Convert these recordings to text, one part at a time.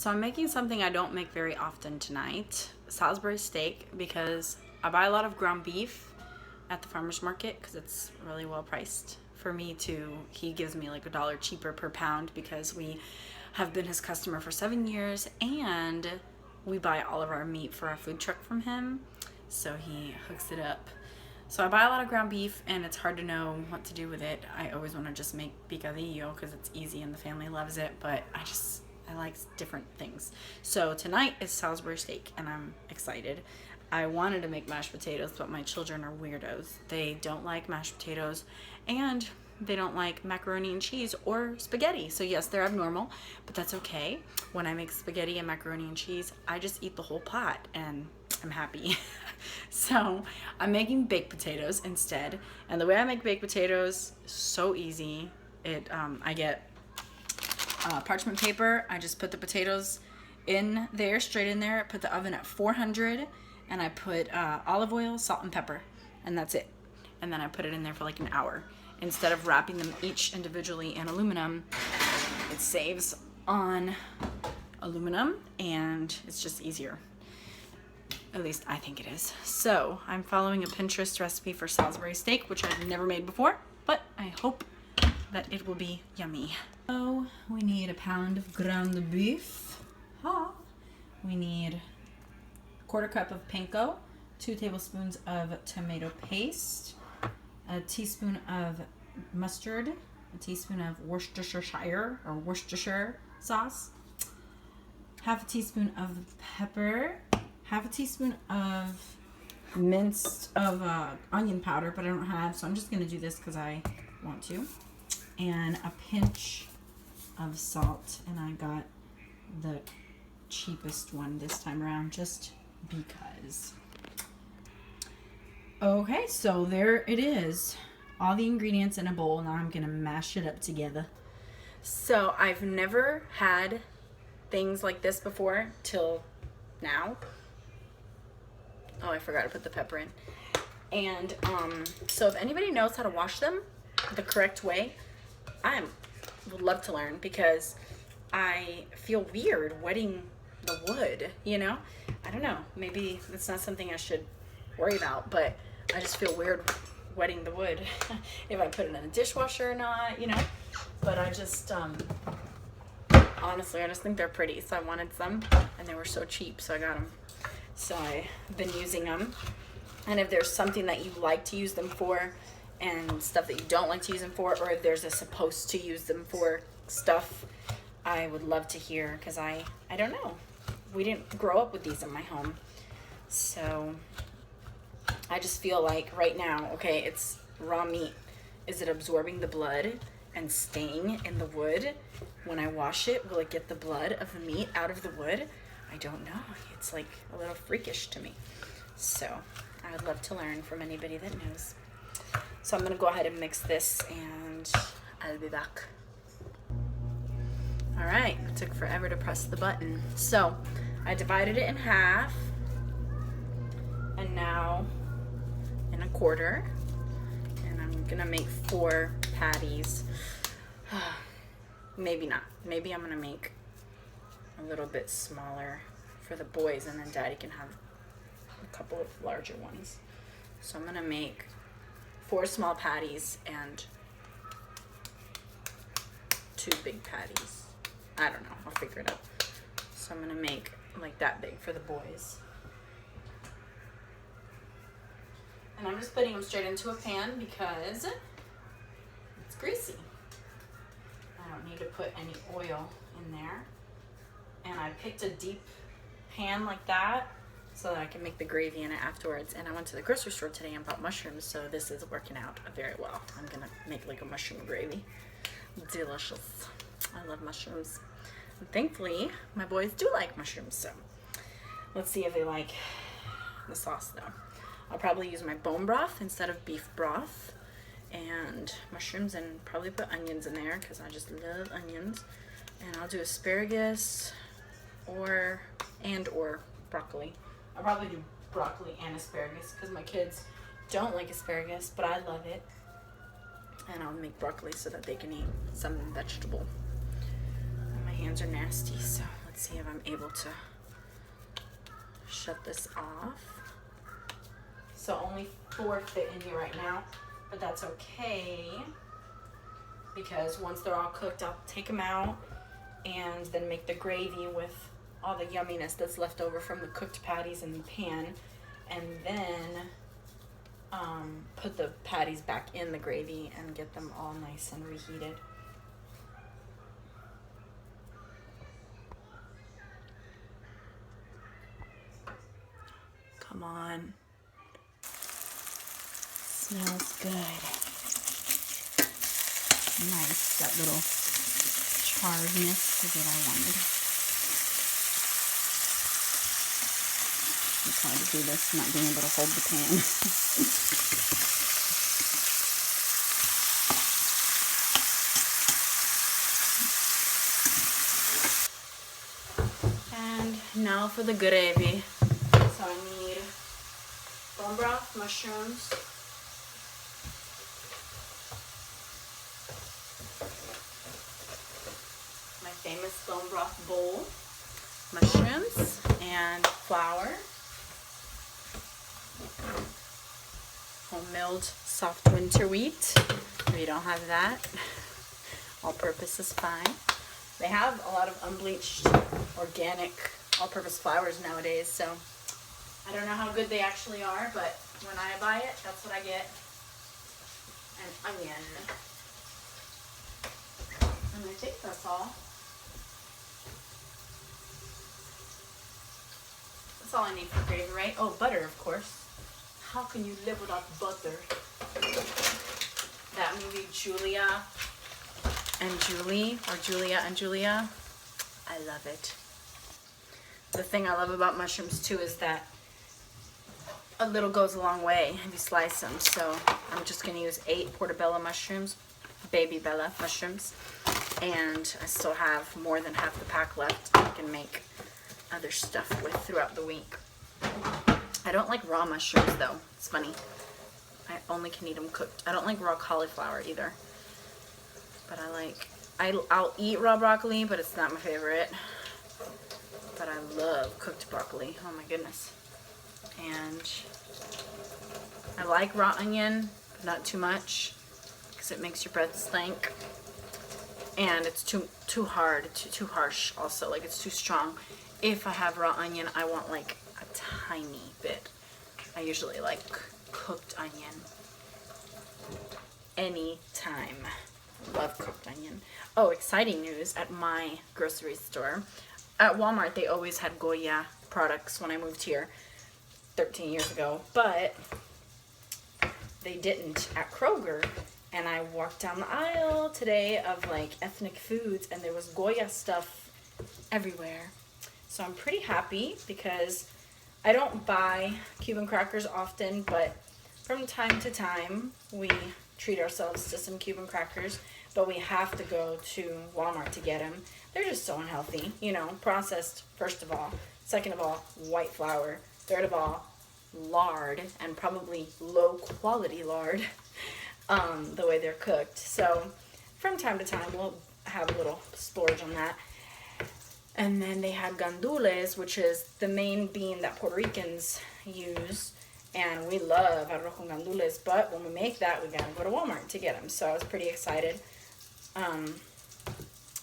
So I'm making something I don't make very often tonight, Salisbury steak, because I buy a lot of ground beef at the farmer's market because it's really well priced for me too. He gives me like $1 cheaper per pound because we have been his customer for 7 years and we buy all of our meat for our food truck from him. So he hooks it up. So I buy a lot of ground beef and it's hard to know what to do with it. I always want to just make picadillo because it's easy and the family loves it, but I like different things. So tonight is Salisbury steak and I'm excited. I wanted to make mashed potatoes, but my children are weirdos. They don't like mashed potatoes and they don't like macaroni and cheese or spaghetti. So yes, they're abnormal, but that's okay. When I make spaghetti and macaroni and cheese, I just eat the whole pot and I'm happy. So I'm making baked potatoes instead. And the way I make baked potatoes, so easy. I get parchment paper. I just put the potatoes in there, straight in there. I put the oven at 400 and I put olive oil, salt, and pepper, and that's it. And then I put it in there for like an hour. Instead of wrapping them each individually in aluminum, it saves on aluminum and it's just easier. At least I think it is. So I'm following a Pinterest recipe for Salisbury steak, which I've never made before, but I hope that it will be yummy. So we need a pound of ground beef. We need a 1/4 cup of panko, 2 tablespoons of tomato paste, a teaspoon of mustard, a teaspoon of Worcestershire or Worcestershire sauce, half a teaspoon of pepper, half a teaspoon of onion powder, but I don't have, so I'm just gonna do this because I want to, and a pinch of salt, and I got the cheapest one this time around just because. Okay, so there it is. All the ingredients in a bowl. Now I'm gonna mash it up together. So I've never had things like this before till now. Oh, I forgot to put the pepper in. And so if anybody knows how to wash them the correct way, would love to learn because I feel weird wetting the wood, you know? I don't know, maybe that's not something I should worry about, but I just feel weird wetting the wood if I put it in a dishwasher or not, you know? But I just, honestly, I just think they're pretty, so I wanted some, and they were so cheap, so I got them. So I've been using them, and if there's something that you like to use them for, and stuff that you don't like to use them for, or if there's a supposed to use them for stuff, I would love to hear, because I don't know. We didn't grow up with these in my home, so I just feel like right now, okay, it's raw meat. Is it absorbing the blood and staying in the wood? When I wash it, will it get the blood of the meat out of the wood? I don't know. It's like a little freakish to me. So I would love to learn from anybody that knows. So I'm gonna go ahead and mix this and I'll be back. All right, it took forever to press the button. So I divided it in half and now in a quarter, and I'm gonna make 4 patties. Maybe not. Maybe I'm gonna make a little bit smaller for the boys and then Daddy can have a couple of larger ones. So I'm gonna make 4 small patties and 2 big patties. I don't know, I'll figure it out. So I'm gonna make like that big for the boys. And I'm just putting them straight into a pan because it's greasy. I don't need to put any oil in there. And I picked a deep pan like that so that I can make the gravy in it afterwards. And I went to the grocery store today and bought mushrooms, so this is working out very well. I'm gonna make like a mushroom gravy. Delicious. I love mushrooms. And thankfully, my boys do like mushrooms, so let's see if they like the sauce though. I'll probably use my bone broth instead of beef broth and mushrooms, and probably put onions in there because I just love onions. And I'll do asparagus or broccoli. I'll probably do broccoli and asparagus because my kids don't like asparagus, but I love it. And I'll make broccoli so that they can eat some vegetable. And my hands are nasty, so Let's see if I'm able to shut this off. So only 4 fit in here right now, but that's okay because once they're all cooked, I'll take them out and then make the gravy with all the yumminess that's left over from the cooked patties in the pan, and then put the patties back in the gravy and get them all nice and reheated. Come on. Smells good. Nice. That little charredness is what I wanted. It's hard to do this, not being able to hold the pan. And now for the gravy. So I need bone broth, mushrooms, my famous bone broth bowl, mushrooms, and flour, home milled soft winter wheat. If you don't have that, all-purpose is fine. They have a lot of unbleached, organic, all-purpose flours nowadays, so I don't know how good they actually are, but when I buy it, that's what I get. An onion. And I think that's all. That's all I need for gravy, right? Oh, butter, of course. How can you live without butter? That movie, Julia and Julie, or Julia and Julia, I love it. The thing I love about mushrooms too is that a little goes a long way if you slice them. So I'm just going to use 8 portobello mushrooms, baby bella mushrooms, and I still have more than half the pack left I can make other stuff with throughout the week. I don't like raw mushrooms though. It's funny. I only can eat them cooked. I don't like raw cauliflower either. But I'll eat raw broccoli, but it's not my favorite. But I love cooked broccoli. Oh my goodness. And I like raw onion, but not too much because it makes your breath stink. And it's too hard, too harsh also. Like it's too strong. If I have raw onion, I want like a tiny bit. I usually like cooked onion anytime. Love cooked onion. Oh, exciting news at my grocery store. At Walmart, they always had Goya products when I moved here 13 years ago, but they didn't at Kroger. And I walked down the aisle today of like ethnic foods, and there was Goya stuff everywhere. So I'm pretty happy because I don't buy Cuban crackers often, but from time to time we treat ourselves to some Cuban crackers, but we have to go to Walmart to get them. They're just so unhealthy, you know, processed, first of all. Second of all, white flour. Third of all, lard, and probably low quality lard, the way they're cooked. So from time to time, we'll have a little splurge on that. And then they had gandules, which is the main bean that Puerto Ricans use. And we love arroz con gandules, but when we make that, we gotta go to Walmart to get them. So I was pretty excited. And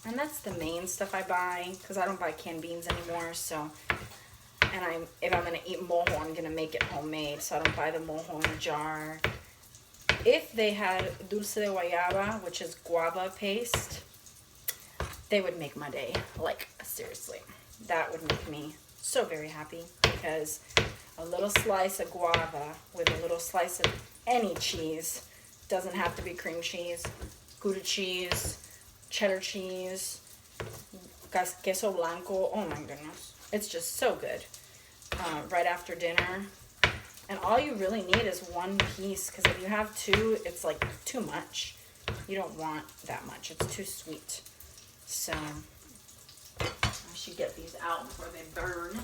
that's the main stuff I buy, because I don't buy canned beans anymore. So, and if I'm gonna eat mojo, I'm gonna make it homemade. So I don't buy the mojo in a jar. If they had dulce de guayaba, which is guava paste, they would make my day. Like, seriously, that would make me so very happy, because a little slice of guava with a little slice of any cheese, doesn't have to be cream cheese, Gouda cheese, cheddar cheese, queso blanco, oh my goodness, it's just so good. Right after dinner, and all you really need is one piece, because if you have two, it's like too much. You don't want that much, it's too sweet. So I should get these out before they burn.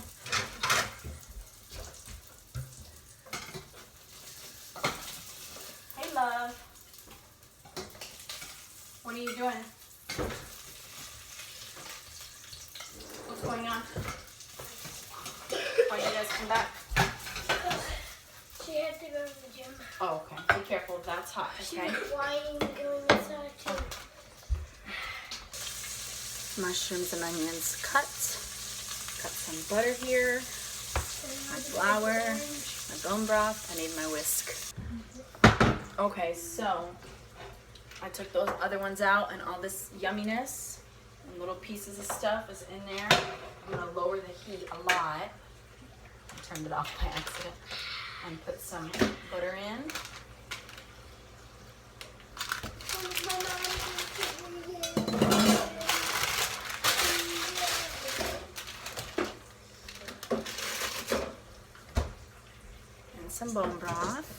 Hey, love. What are you doing? What's going on? Why did you guys come back? She had to go to the gym. Oh, okay. Be careful. That's hot, okay? She was whining going inside too. Mushrooms and onions cut. Got some butter here. My flour. My bone broth. I need my whisk. Okay, so I took those other ones out and all this yumminess and little pieces of stuff is in there. I'm going to lower the heat a lot. I turned it off by accident. And put some butter in. And some bone broth.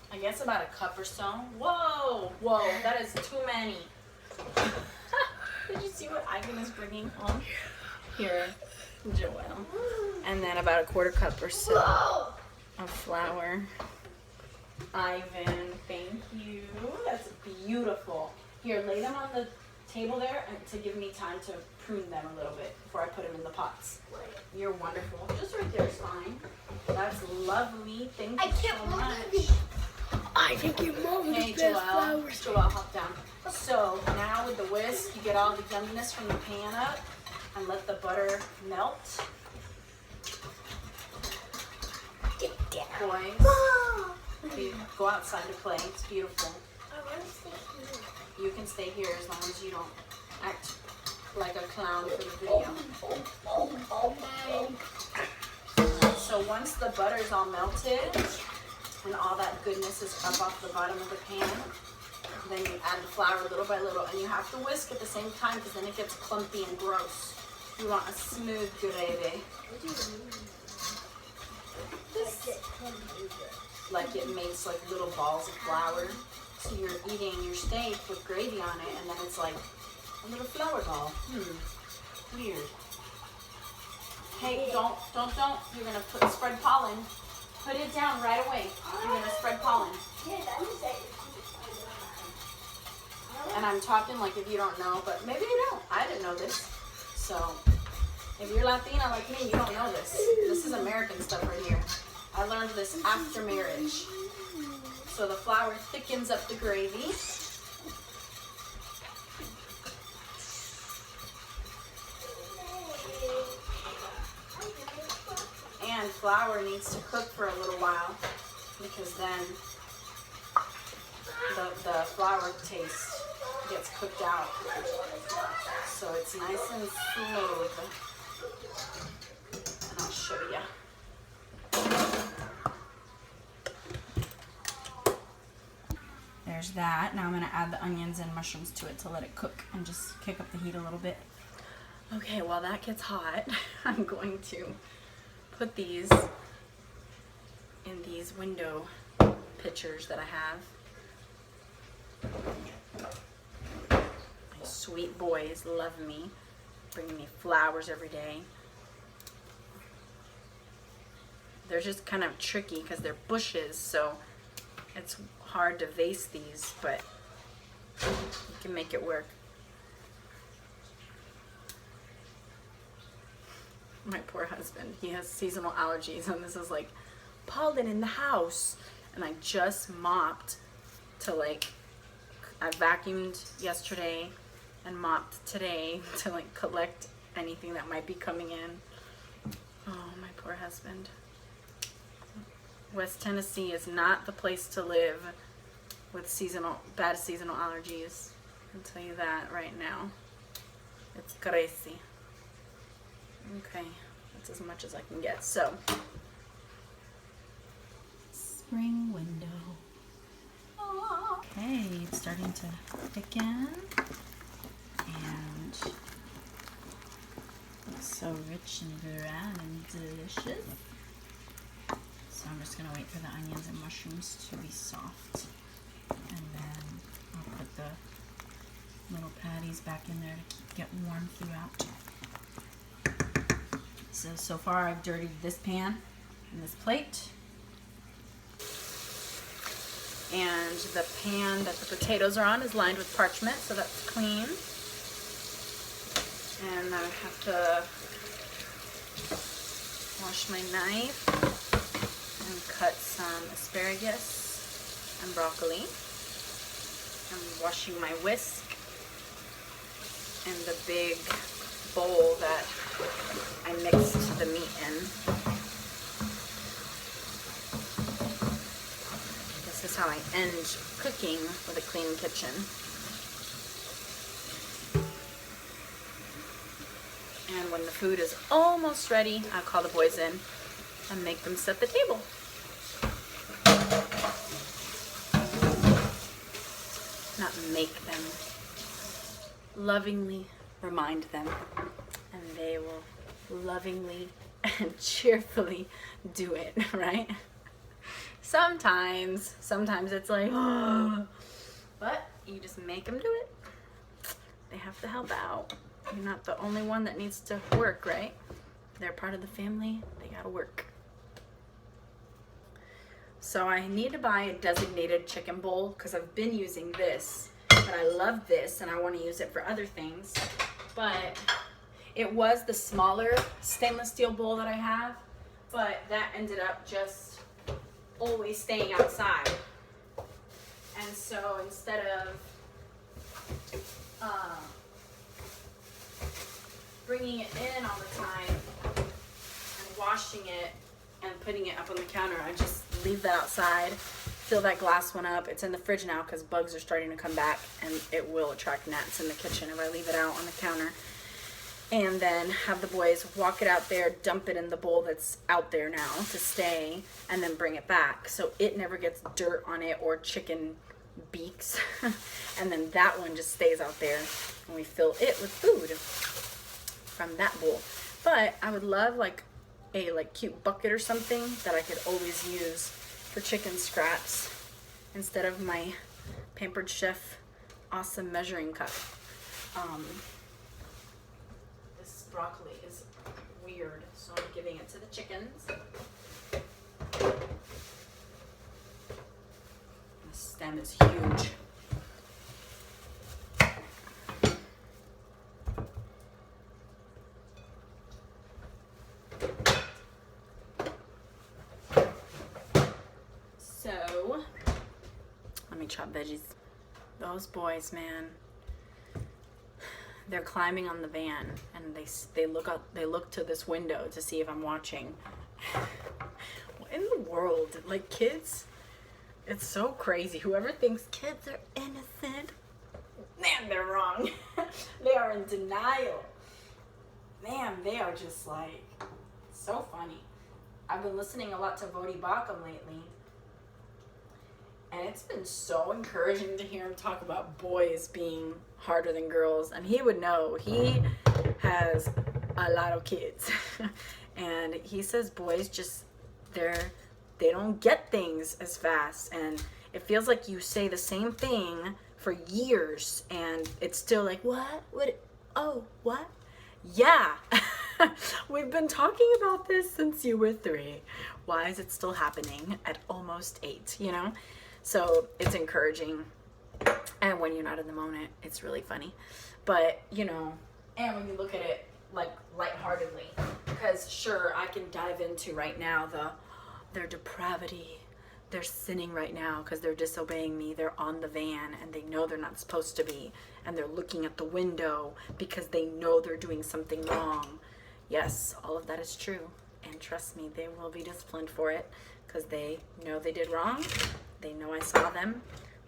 I guess about a cup or so. Whoa, whoa, that is too many. Did you see what Ivan is bringing home? Here, Joelle. And then about a quarter cup or so of flour. Ivan, thank you. That's beautiful. Here, lay them on the table there and to give me time to prune them a little bit before I put them in the pots. You're wonderful. Just right there is fine. That's lovely. Thank you so much. I think your mom Hey, Joelle. Joelle, hop down. So now with the whisk, you get all the yumminess from the pan up and let the butter melt. Get down. Boys, you go outside to play. It's beautiful. I want to stay here. You can stay here as long as you don't act like a clown for the video. So once the butter is all melted and all that goodness is up off the bottom of the pan, then you add the flour little by little, and you have to whisk at the same time because then it gets clumpy and gross. You want a smooth gravy. Like it makes like little balls of flour. So you're eating your steak with gravy on it, and then it's like a little flour ball. Weird. Hey, don't. You're gonna spread pollen. Put it down right away. You're gonna spread pollen. And I'm talking like if you don't know, but maybe you don't. I didn't know this. So if you're Latina like me, you don't know this. This is American stuff right here. I learned this after marriage. So the flour thickens up the gravy. And flour needs to cook for a little while because then the flour taste gets cooked out. So it's nice and smooth. And I'll show you. There's that. Now I'm going to add the onions and mushrooms to it to let it cook and just kick up the heat a little bit. Okay, while that gets hot, I'm going to put these in these window pitchers that I have. My sweet boys love me, bringing me flowers every day. They're just kind of tricky because they're bushes, so it's hard to vase these, but you can make it work. My poor husband, he has seasonal allergies, and this is like pollen in the house. And I just mopped to I vacuumed yesterday and mopped today to collect anything that might be coming in. Oh, my poor husband. West Tennessee is not the place to live with bad seasonal allergies. I'll tell you that right now. It's crazy. Okay, that's as much as I can get. So, spring window. Okay, it's starting to thicken and looks so rich and brown and delicious. So I'm just gonna wait for the onions and mushrooms to be soft, and then I'll put the little patties back in there to get warm throughout. So far I've dirtied this pan and this plate. And the pan that the potatoes are on is lined with parchment, so that's clean. And I have to wash my knife and cut some asparagus and broccoli. I'm washing my whisk and the big bowl that I mixed the meat in. This is how I end cooking with a clean kitchen. And when the food is almost ready, I call the boys in and make them set the table. Not make them. Lovingly remind them, and they will lovingly and cheerfully do it, right? Sometimes it's like, oh, but you just make them do it. They have to help out. You're not the only one that needs to work, right? They're part of the family. They gotta work. So I need to buy a designated chicken bowl because I've been using this, but I love this and I want to use it for other things. But it was the smaller stainless steel bowl that I have, but that ended up just always staying outside. And so instead of bringing it in all the time and washing it and putting it up on the counter, I just leave that outside, fill that glass one up. It's in the fridge now because bugs are starting to come back, and it will attract gnats in the kitchen if I leave it out on the counter. And then have the boys walk it out there, dump it in the bowl that's out there now to stay, and then bring it back so it never gets dirt on it or chicken beaks. And then that one just stays out there and we fill it with food from that bowl. But I would love like a cute bucket or something that I could always use for chicken scraps instead of my Pampered Chef awesome measuring cup. This broccoli is weird, so I'm giving it to the chickens. The stem is huge. So, let me chop veggies. Those boys, man, they're climbing on the van, and they look to this window to see if I'm watching. What in the world? Like, kids, it's so crazy. Whoever thinks kids are innocent, man, they're wrong. They are in denial. Man, they are just like so funny. I've been listening a lot to Vodi Bakum lately. And it's been so encouraging to hear him talk about boys being harder than girls. And he would know. He has a lot of kids. And he says boys just, they don't get things as fast. And it feels like you say the same thing for years. And it's still like, what? What? Yeah. We've been talking about this since you were 3. Why is it still happening at almost 8, you know? So it's encouraging, and when you're not in the moment, it's really funny. But, you know, and when you look at it like lightheartedly, because sure, I can dive into right now their depravity. They're sinning right now because they're disobeying me. They're on the van and they know they're not supposed to be, and they're looking at the window because they know they're doing something wrong. Yes, all of that is true, and trust me, they will be disciplined for it because they know they did wrong. They know I saw them,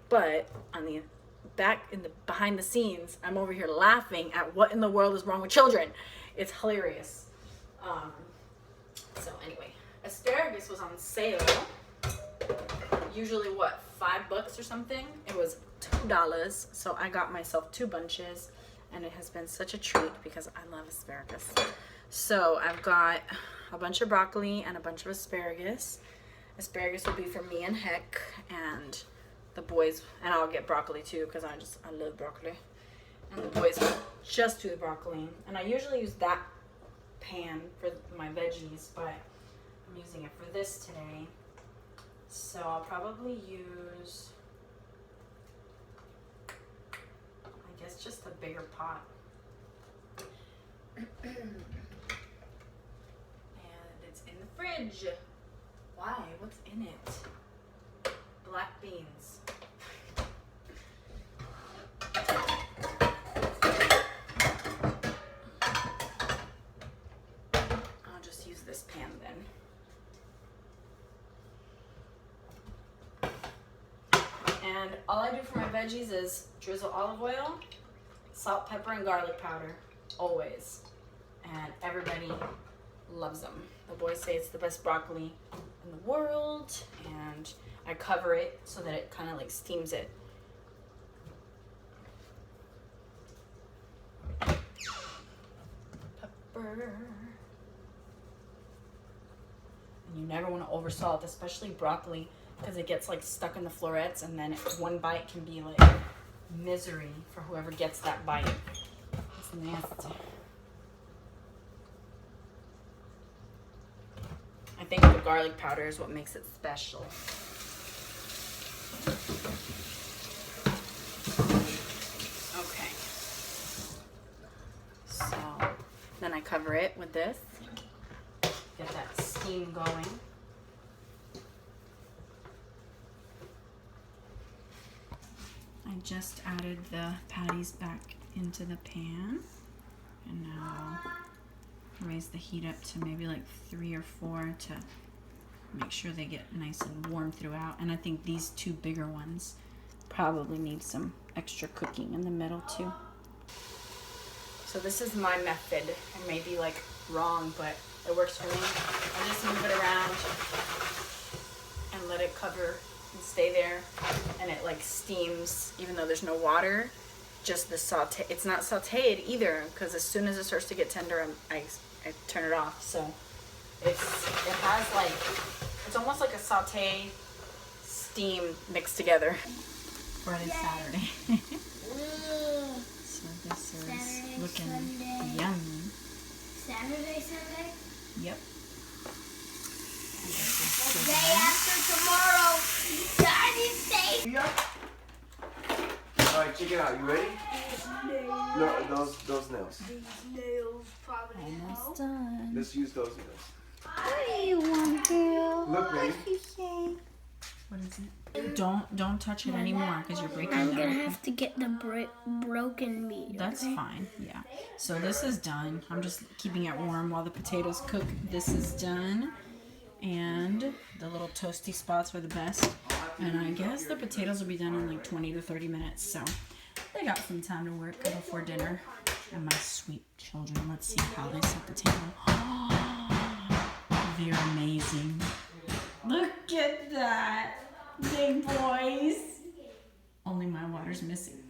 but on the behind the scenes, I'm over here laughing at what in the world is wrong with children. It's hilarious. So anyway, asparagus was on sale. Usually what, $5 or something? It was $2, so I got myself 2 bunches, and it has been such a treat because I love asparagus. So I've got a bunch of broccoli and a bunch of asparagus. Asparagus will be for me and Heck, and the boys, and I'll get broccoli too because I love broccoli. And the boys will just do the broccoli. And I usually use that pan for my veggies, but I'm using it for this today. So I'll probably use just a bigger pot. And it's in the fridge. Why? What's in it? Black beans. I'll just use this pan then. And all I do for my veggies is drizzle olive oil, salt, pepper, and garlic powder, always. And everybody loves them. The boys say it's the best broccoli in the world, and I cover it so that it kind of like steams it. Pepper. And you never want to oversalt, especially broccoli, because it gets like stuck in the florets, and then one bite can be like misery for whoever gets that bite. It's nasty. I think the garlic powder is what makes it special. Okay. So then I cover it with this. Get that steam going. I just added the patties back into the pan, and now raise the heat up to maybe like 3 or 4 to make sure they get nice and warm throughout. And I think these 2 bigger ones probably need some extra cooking in the middle too. So this is my method. I may be like wrong, but it works for me. I just move it around and let it cover and stay there, and it like steams even though there's no water. Just the saute. It's not sauteed either, because as soon as it starts to get tender, I turn it off. So it has like, it's almost like a saute steam mixed together for this Saturday. So this is Saturday, looking Sunday. yummy. Saturday, Sunday? Yep. The day after tomorrow. Saturday. Alright, check it out. You ready? No, those nails. These nails probably Almost done. Let's use those nails. What do you want, girl? Look, baby. What is it? Don't touch it anymore because you're breaking I'm it. gonna have to get the broken meat. That's okay? fine, yeah. So this is done. I'm just keeping it warm while the potatoes cook. This is done. And the little toasty spots are the best. And I guess the potatoes will be done in like 20 to 30 minutes. So they got some time to work before dinner. And my sweet children, let's see how they set the table. They're amazing. Look at that. Big boys. Only my water's missing.